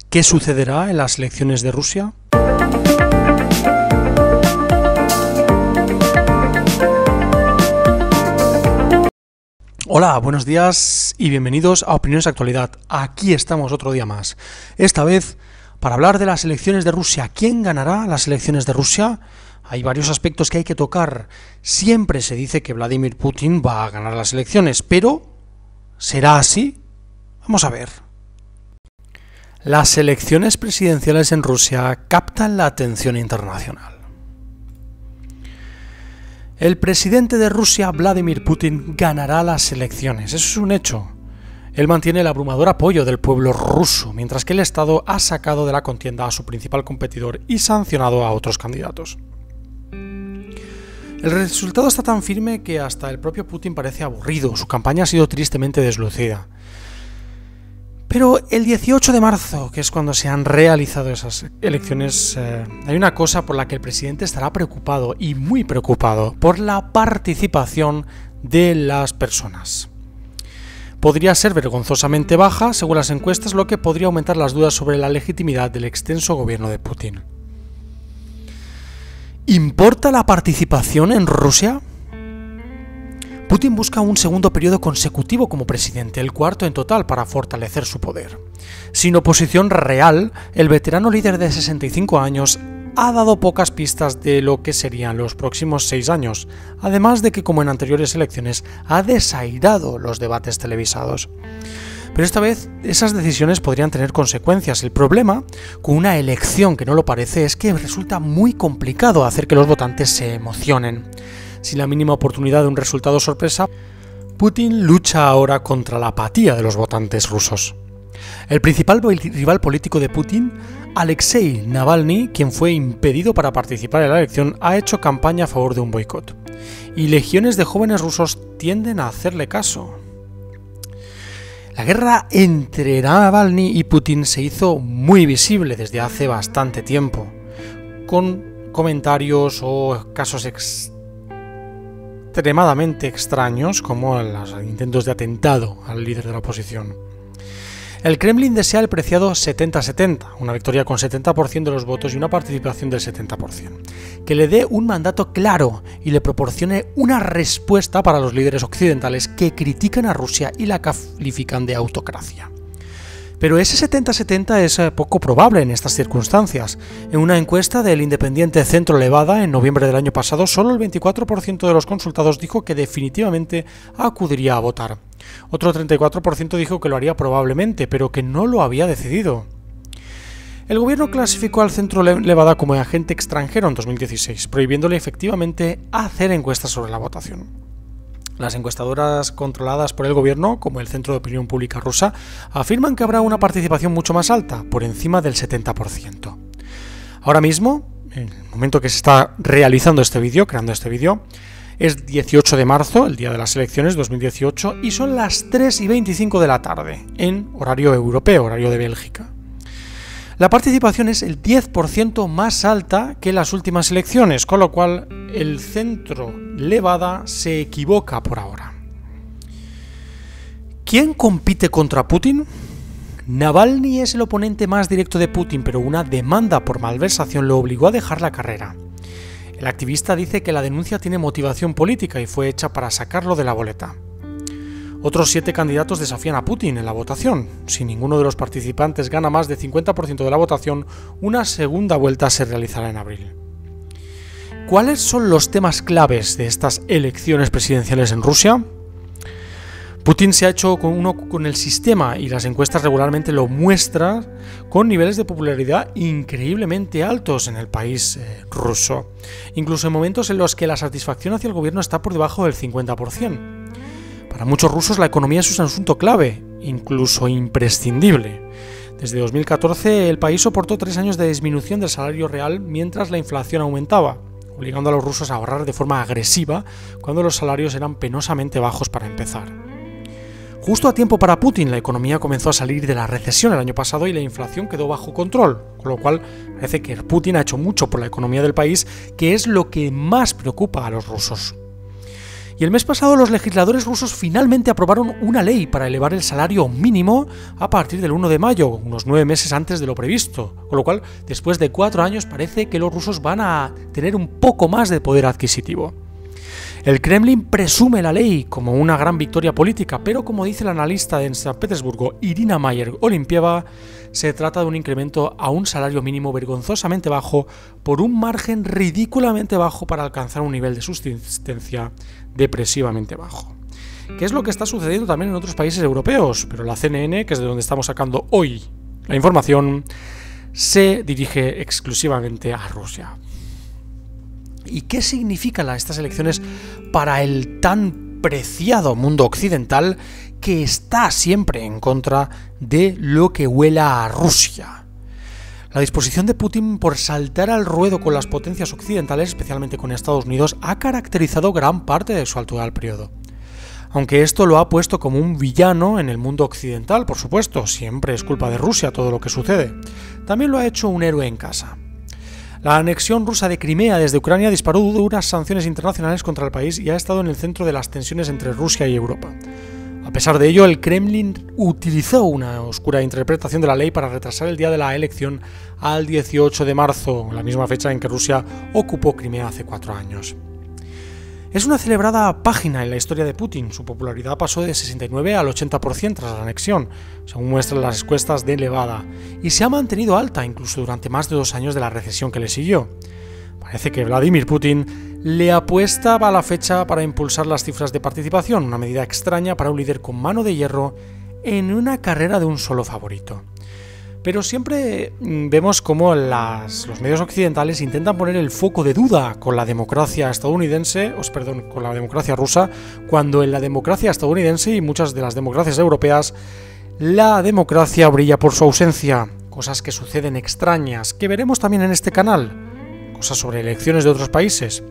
¿Qué sucederá en las elecciones de Rusia? Hola, buenos días y bienvenidos a Opiniones Actualidad. Aquí estamos otro día más. Esta vez para hablar de las elecciones de Rusia. ¿Quién ganará las elecciones de Rusia? Hay varios aspectos que hay que tocar. Siempre se dice que Vladimir Putin va a ganar las elecciones, pero ¿será así? Vamos a ver. Las elecciones presidenciales en Rusia captan la atención internacional. El presidente de Rusia, Vladimir Putin, ganará las elecciones. Eso es un hecho. Él mantiene el abrumador apoyo del pueblo ruso, mientras que el Estado ha sacado de la contienda a su principal competidor y sancionado a otros candidatos. El resultado está tan firme que hasta el propio Putin parece aburrido. Su campaña ha sido tristemente deslucida. Pero el 18 de marzo, que es cuando se han realizado esas elecciones, hay una cosa por la que el presidente estará preocupado, y muy preocupado, por la participación de las personas. Podría ser vergonzosamente baja, según las encuestas, lo que podría aumentar las dudas sobre la legitimidad del extenso gobierno de Putin. ¿Importa la participación en Rusia? Putin busca un segundo periodo consecutivo como presidente, el cuarto en total, para fortalecer su poder. Sin oposición real, el veterano líder de 65 años ha dado pocas pistas de lo que serían los próximos 6 años, además de que, como en anteriores elecciones, ha desairado los debates televisados. Pero esta vez esas decisiones podrían tener consecuencias. El problema con una elección que no lo parece es que resulta muy complicado hacer que los votantes se emocionen. Sin la mínima oportunidad de un resultado sorpresa, Putin lucha ahora contra la apatía de los votantes rusos. El principal rival político de Putin, Alexei Navalny, quien fue impedido para participar en la elección, ha hecho campaña a favor de un boicot. Y legiones de jóvenes rusos tienden a hacerle caso. La guerra entre Navalny y Putin se hizo muy visible desde hace bastante tiempo, con comentarios o casos extremadamente extraños, como los intentos de atentado al líder de la oposición. El Kremlin desea el preciado 70-70, una victoria con 70% de los votos y una participación del 70%, que le dé un mandato claro y le proporcione una respuesta para los líderes occidentales que critican a Rusia y la califican de autocracia. Pero ese 70-70 es poco probable en estas circunstancias. En una encuesta del independiente Centro Levada en noviembre del año pasado, solo el 24% de los consultados dijo que definitivamente acudiría a votar. Otro 34% dijo que lo haría probablemente, pero que no lo había decidido. El gobierno clasificó al Centro Levada como agente extranjero en 2016, prohibiéndole efectivamente hacer encuestas sobre la votación. Las encuestadoras controladas por el gobierno, como el Centro de Opinión Pública rusa, afirman que habrá una participación mucho más alta, por encima del 70%. Ahora mismo, en el momento que se está realizando este vídeo, creando este vídeo, es 18 de marzo, el día de las elecciones 2018, y son las 3:25 de la tarde, en horario europeo, horario de Bélgica. La participación es el 10% más alta que en las últimas elecciones, con lo cual el Centro Levada se equivoca por ahora. ¿Quién compite contra Putin? Navalny es el oponente más directo de Putin, pero una demanda por malversación lo obligó a dejar la carrera. El activista dice que la denuncia tiene motivación política y fue hecha para sacarlo de la boleta. Otros 7 candidatos desafían a Putin en la votación. Si ninguno de los participantes gana más de 50% de la votación, una segunda vuelta se realizará en abril. ¿Cuáles son los temas claves de estas elecciones presidenciales en Rusia? Putin se ha hecho con el sistema, y las encuestas regularmente lo muestran, con niveles de popularidad increíblemente altos en el país ruso, incluso en momentos en los que la satisfacción hacia el gobierno está por debajo del 50%. Para muchos rusos la economía es un asunto clave, incluso imprescindible. Desde 2014 el país soportó 3 años de disminución del salario real mientras la inflación aumentaba, obligando a los rusos a ahorrar de forma agresiva cuando los salarios eran penosamente bajos para empezar. Justo a tiempo para Putin, la economía comenzó a salir de la recesión el año pasado y la inflación quedó bajo control, con lo cual parece que Putin ha hecho mucho por la economía del país, que es lo que más preocupa a los rusos. Y el mes pasado los legisladores rusos finalmente aprobaron una ley para elevar el salario mínimo a partir del 1 de mayo, unos 9 meses antes de lo previsto, con lo cual, después de 4 años, parece que los rusos van a tener un poco más de poder adquisitivo. El Kremlin presume la ley como una gran victoria política, pero como dice la analista de San Petersburgo, Irina Mayer-Olimpieva, se trata de un incremento a un salario mínimo vergonzosamente bajo por un margen ridículamente bajo para alcanzar un nivel de subsistencia depresivamente bajo. ¿Qué es lo que está sucediendo también en otros países europeos? Pero la CNN, que es de donde estamos sacando hoy la información, se dirige exclusivamente a Rusia. ¿Y qué significan estas elecciones para el tan preciado mundo occidental que está siempre en contra de lo que huela a Rusia? La disposición de Putin por saltar al ruedo con las potencias occidentales, especialmente con Estados Unidos, ha caracterizado gran parte de su actual periodo. Aunque esto lo ha puesto como un villano en el mundo occidental, por supuesto, siempre es culpa de Rusia todo lo que sucede, también lo ha hecho un héroe en casa. La anexión rusa de Crimea desde Ucrania disparó duras sanciones internacionales contra el país y ha estado en el centro de las tensiones entre Rusia y Europa. A pesar de ello, el Kremlin utilizó una oscura interpretación de la ley para retrasar el día de la elección al 18 de marzo, la misma fecha en que Rusia ocupó Crimea hace 4 años. Es una celebrada página en la historia de Putin. Su popularidad pasó de 69 al 80% tras la anexión, según muestran las encuestas de Levada, y se ha mantenido alta incluso durante más de 2 años de la recesión que le siguió. Parece que Vladimir Putin le apuesta a la fecha para impulsar las cifras de participación, una medida extraña para un líder con mano de hierro en una carrera de un solo favorito. Pero siempre vemos cómo los medios occidentales intentan poner el foco de duda con la democracia con la democracia rusa, cuando en la democracia estadounidense y muchas de las democracias europeas, la democracia brilla por su ausencia. Cosas que suceden extrañas, que veremos también en este canal, cosas sobre elecciones de otros países.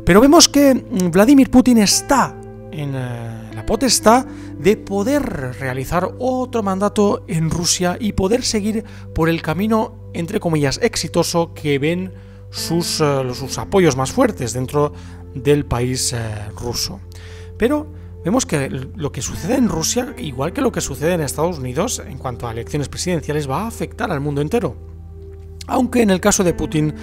Pero vemos que Vladimir Putin está en la potestad de poder realizar otro mandato en Rusia y poder seguir por el camino, entre comillas, exitoso que ven sus apoyos más fuertes dentro del país ruso. Pero vemos que lo que sucede en Rusia, igual que lo que sucede en Estados Unidos en cuanto a elecciones presidenciales, va a afectar al mundo entero. Aunque en el caso de Putin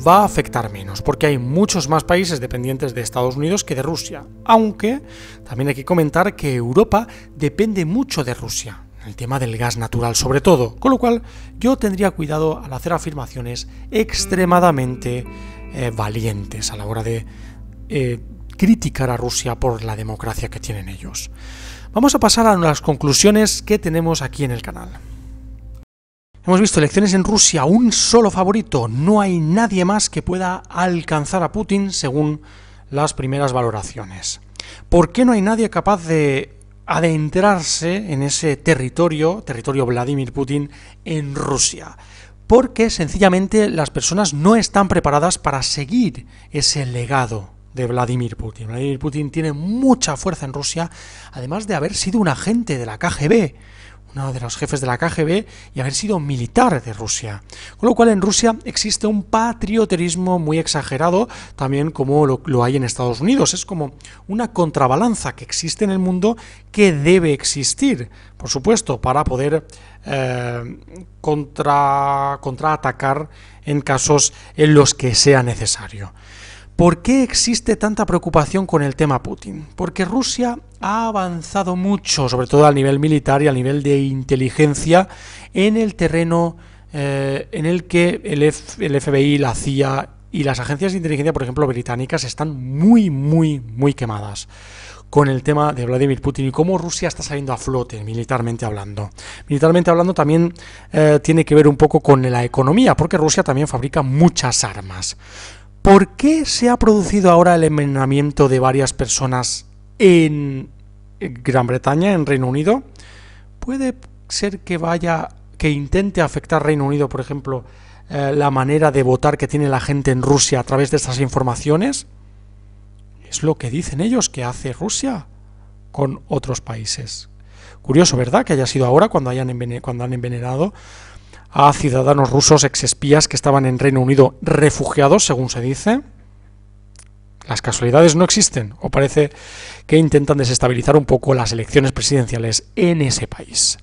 va a afectar menos, porque hay muchos más países dependientes de Estados Unidos que de Rusia. Aunque también hay que comentar que Europa depende mucho de Rusia, en el tema del gas natural sobre todo, con lo cual yo tendría cuidado al hacer afirmaciones extremadamente valientes a la hora de criticar a Rusia por la democracia que tienen ellos. Vamos a pasar a las conclusiones que tenemos aquí en el canal. Hemos visto elecciones en Rusia, un solo favorito, no hay nadie más que pueda alcanzar a Putin según las primeras valoraciones. ¿Por qué no hay nadie capaz de adentrarse en ese territorio Vladimir Putin en Rusia? Porque sencillamente las personas no están preparadas para seguir ese legado de Vladimir Putin. Vladimir Putin tiene mucha fuerza en Rusia, además de haber sido un agente de la KGB, uno de los jefes de la KGB, y haber sido militar de Rusia. Con lo cual en Rusia existe un patrioterismo muy exagerado, también como lo hay en Estados Unidos. Es como una contrabalanza que existe en el mundo que debe existir, por supuesto, para poder contraatacar en casos en los que sea necesario. ¿Por qué existe tanta preocupación con el tema Putin? Porque Rusia ha avanzado mucho, sobre todo a nivel militar y a nivel de inteligencia, en el terreno en el que el FBI, la CIA y las agencias de inteligencia, por ejemplo, británicas, están muy quemadas con el tema de Vladimir Putin y cómo Rusia está saliendo a flote, militarmente hablando. Militarmente hablando también tiene que ver un poco con la economía, porque Rusia también fabrica muchas armas. ¿Por qué se ha producido ahora el envenenamiento de varias personas en Gran Bretaña, en Reino Unido? ¿Puede ser que intente afectar Reino Unido, por ejemplo, la manera de votar que tiene la gente en Rusia a través de estas informaciones? Es lo que dicen ellos que hace Rusia con otros países. Curioso, ¿verdad?, que haya sido ahora cuando han envenenado a ciudadanos rusos exespías que estaban en Reino Unido refugiados, según se dice. ¿Las casualidades no existen? ¿O parece que intentan desestabilizar un poco las elecciones presidenciales en ese país?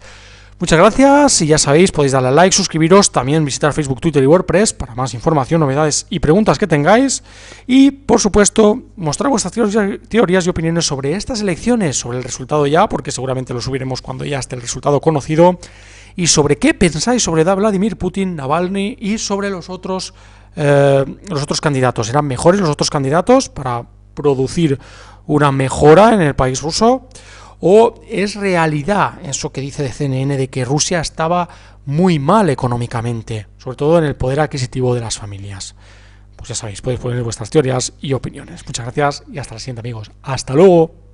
Muchas gracias y ya sabéis, podéis darle a like, suscribiros, también visitar Facebook, Twitter y WordPress para más información, novedades y preguntas que tengáis. Y, por supuesto, mostrar vuestras teorías y opiniones sobre estas elecciones, sobre el resultado ya, porque seguramente lo subiremos cuando ya esté el resultado conocido, y sobre qué pensáis sobre Vladimir Putin, Navalny y sobre los otros candidatos. ¿Serán mejores los otros candidatos para producir una mejora en el país ruso? ¿O es realidad eso que dice de CNN de que Rusia estaba muy mal económicamente, sobre todo en el poder adquisitivo de las familias? Pues ya sabéis, podéis poner vuestras teorías y opiniones. Muchas gracias y hasta la siguiente, amigos. ¡Hasta luego!